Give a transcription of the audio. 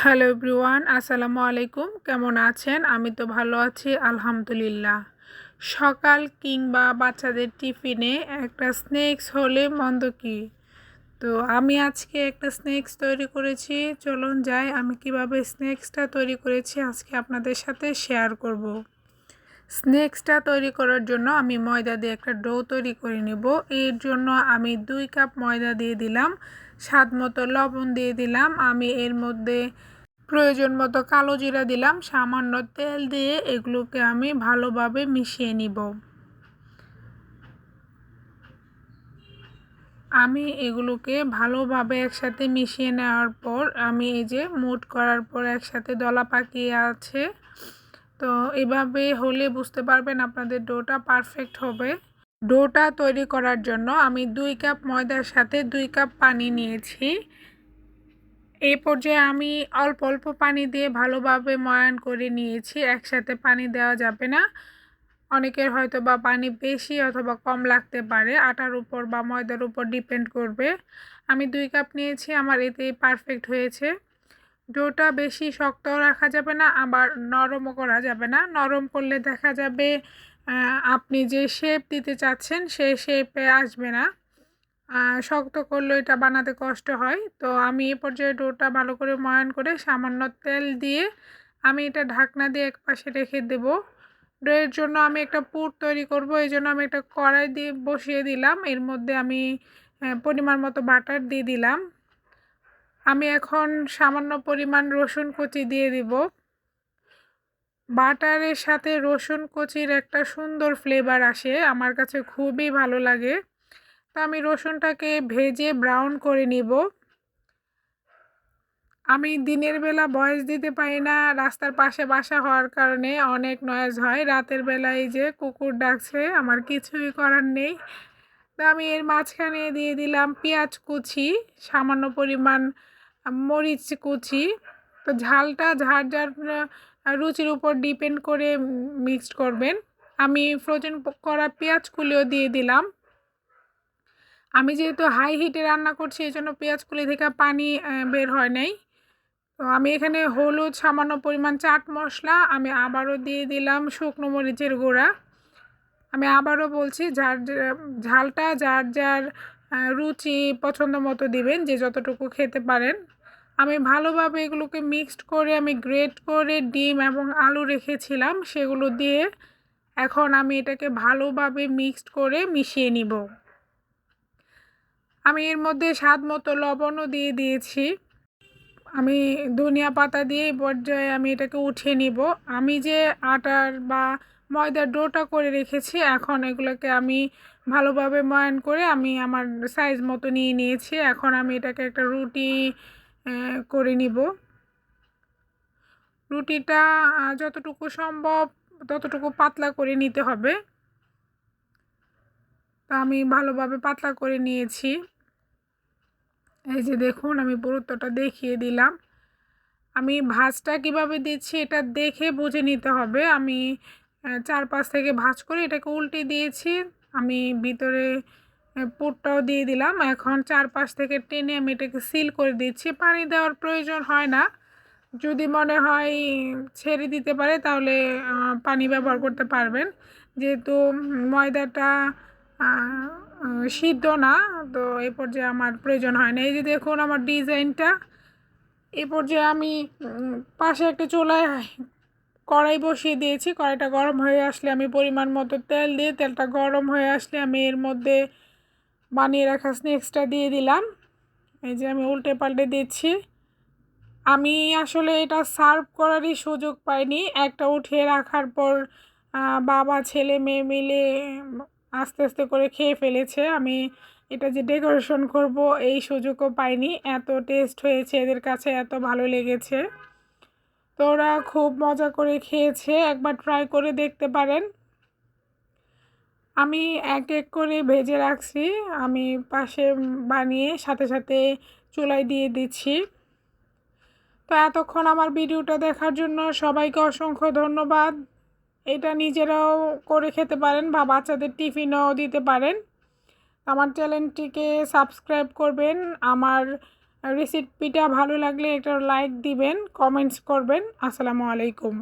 Hello everyone, আসসালামু আলাইকুম। কেমন আছেন? আমি তো ভালো আছি আলহামদুলিল্লাহ। সকাল কিংবা বাচ্চাদের টিফিনে একটা স্ন্যাক্স হলে মন্দ কি? তো আমি আজকে একটা স্ন্যাক্স তৈরি করেছি। চলুন যাই, আমি কিভাবে স্ন্যাক্সটা তৈরি করেছি আজকে আপনাদের সাথে শেয়ার করব। স্ন্যাক্সটা তৈরি করার জন্য আমি ময়দা দিয়ে একটা ডো তৈরি করে নেব। এর জন্য আমি 2 কাপ ময়দা দিয়ে দিলাম, স্বাদ মতো লবণ দিয়ে দিলাম, আমি এর মধ্যে প্রয়োজন মতো কালো জিরা দিলাম, সামান্য তেল দিয়ে এগুলোকে আমি ভালোভাবে মিশিয়ে নিব। আমি এগুলোকে ভালোভাবে একসাথে মিশিয়ে নেওয়ার পর আমি এই যে মুট করার পর একসাথে দলা পাকিয়ে আছে। তো এভাবে হলে বুঝতে পারবেন আপনাদের ডোটা পারফেক্ট হবে। ডোটা তৈরি করার জন্য আমি 2 কাপ ময়দার সাথে 2 কাপ পানি নিয়েছি। এই পর্যায়ে আমি অল্প অল্প পানি দিয়ে ভালোভাবে ময়ান করে নিয়েছি। একসাথে পানি দেওয়া যাবে না, অনেকের হয়তো বা পানি বেশি অথবা কম লাগতে পারে, আটার উপর বা ময়দার উপর ডিপেন্ড করবে। আমি 2 কাপ নিয়েছি, আমার এতেই পারফেক্ট হয়েছে। ডোটা বেশি শক্তও রাখা যাবে না, আবার নরমও করা যাবে না। নরম করলে দেখা যাবে আপনি যে শেপ দিতে চাচ্ছেন সেই শেপে আসবে না। শক্ত করলে এটা বানাতে কষ্ট হয়। তো আমি এ পর্যায়ে ডোটা ভালো করে ময়ান করে সামান্য তেল দিয়ে আমি এটা ঢাকনা দিয়ে একপাশে রেখে দেব। ডোয়ের জন্য আমি একটা পুর তৈরি করব, এই জন্য আমি একটা কড়াই দিয়ে বসিয়ে দিলাম। এর মধ্যে আমি পরিমাণ মতো বাটার দিয়ে দিলাম। আমি এখন সামান্য পরিমাণ রসুন কুচি দিয়ে দিব। বাটারের সাথে রসুন কুচির একটা সুন্দর ফ্লেভার আসে, আমার কাছে খুবই ভালো লাগে। তো আমি রসুনটাকে ভেজে ব্রাউন করে নিব। আমি দিনের বেলা ভয়েস দিতে পারি না, রাস্তার পাশে বাসা হওয়ার কারণে অনেক নয়েজ হয়। রাতের বেলায় এই যে কুকুর ডাকছে, আমার কিছুই করার নেই। তো আমি এর মাঝখানে দিয়ে দিলাম পেঁয়াজ কুচি, সামান্য পরিমাণ মরিচ কুচি। তো ঝালটা যার যার রুচির উপর ডিপেন্ড করে মিক্সড করবেন। আমি ফ্রোজেন করা পেঁয়াজগুলিও দিয়ে দিলাম। আমি যেহেতু হাই হিটে রান্না করছি এই জন্য পেঁয়াজগুলি থেকে পানি বের হয় নাই। তো আমি এখানে হলুদ, সামান্য পরিমাণ চাট মশলা, আমি আবারও দিয়ে দিলাম শুকনো মরিচের গুঁড়া। আমি আবারও বলছি, ঝালটা যার যার রুচি পছন্দ মতো দিবেন, যে যতটুকু খেতে পারেন। আমি ভালোভাবে এগুলোকে মিক্সড করে আমি গ্রেট করে ডিম এবং আলু রেখেছিলাম সেগুলো দিয়ে এখন আমি এটাকে ভালোভাবে মিক্সড করে মিশিয়ে নিব। আমি এর মধ্যে স্বাদ মতো লবণও দিয়ে দিয়েছি। আমি ধনিয়া পাতা দিয়ে এই পর্যায়ে আমি এটাকে উঠিয়ে নিব। আমি যে আটার বা ময়দার ডোটা করে রেখেছি, এখন এগুলোকে আমি ভালোভাবে ময়ান করে আমি আমার সাইজ মতো নিয়ে নিয়েছি। এখন আমি এটাকে একটা রুটি করে নিব। রুটিটা যতটুকু সম্ভব ততটুকু পাতলা করে নিতে হবে। তা আমি ভালোভাবে পাতলা করে নিয়েছি। এই যে দেখুন, আমি পুরুত্বটা দেখিয়ে দিলাম। আমি ভাঁজটা কিভাবে দিচ্ছি এটা দেখে বুঝে নিতে হবে। আমি 4-5 থেকে ভাঁজ করে এটাকে উল্টে দিয়েছি। আমি ভিতরে পুরটাও দিয়ে দিলাম। এখন 4-5 থেকে টেনে আমি এটাকে সিল করে দিচ্ছি। পানি দেওয়ার প্রয়োজন হয় না। যদি মনে হয় ছেড়ে দিতে পারে তাহলে পানি ব্যবহার করতে পারবেন। যেহেতু ময়দাটা সিদ্ধ না, তো এই পর্যায়ে আমার প্রয়োজন হয় না। এই যে দেখুন আমার ডিজাইনটা। এই পর্যায়ে আমি পাশে একটা চুলায় কড়াই বসিয়ে দিয়েছি। কড়াইটা গরম হয়ে আসলে আমি পরিমাণ মতো তেল দিয়ে, তেলটা গরম হয়ে আসলে আমি এর মধ্যে বানিয়ে রাখা স্ন্যাক্সটা দিয়ে দিলাম। এই যে আমি উল্টে পাল্টে দিচ্ছি। আমি আসলে এটা সার্ভ করারই সুযোগ পাইনি। একটা উঠিয়ে রাখার পর বাবা ছেলে মেয়ে মিলে আস্তে আস্তে করে খেয়ে ফেলেছে। আমি এটা যে ডেকোরেশন করব এই সুযোগও পাইনি। এত টেস্ট হয়েছে, এদের কাছে এত ভালো লেগেছে। তো ওরা খুব মজা করে খেয়েছে, একবার ট্রাই করে দেখতে পারেন। আমি এক এক করে ভেজে রাখছি, আমি পাশে বানিয়ে সাথে সাথে চুলায় দিয়ে দিচ্ছি। তো এতক্ষণ আমার ভিডিওটা দেখার জন্য সবাইকে অসংখ্য ধন্যবাদ। এটা নিজেরাও করে খেতে পারেন বা বাচ্চাদের টিফিনও দিতে পারেন। আমার চ্যানেলটিকে সাবস্ক্রাইব করবেন, আমার রেসিপিটা ভালো লাগলে একটা লাইক দিবেন, কমেন্টস করবেন। আসসালামু আলাইকুম।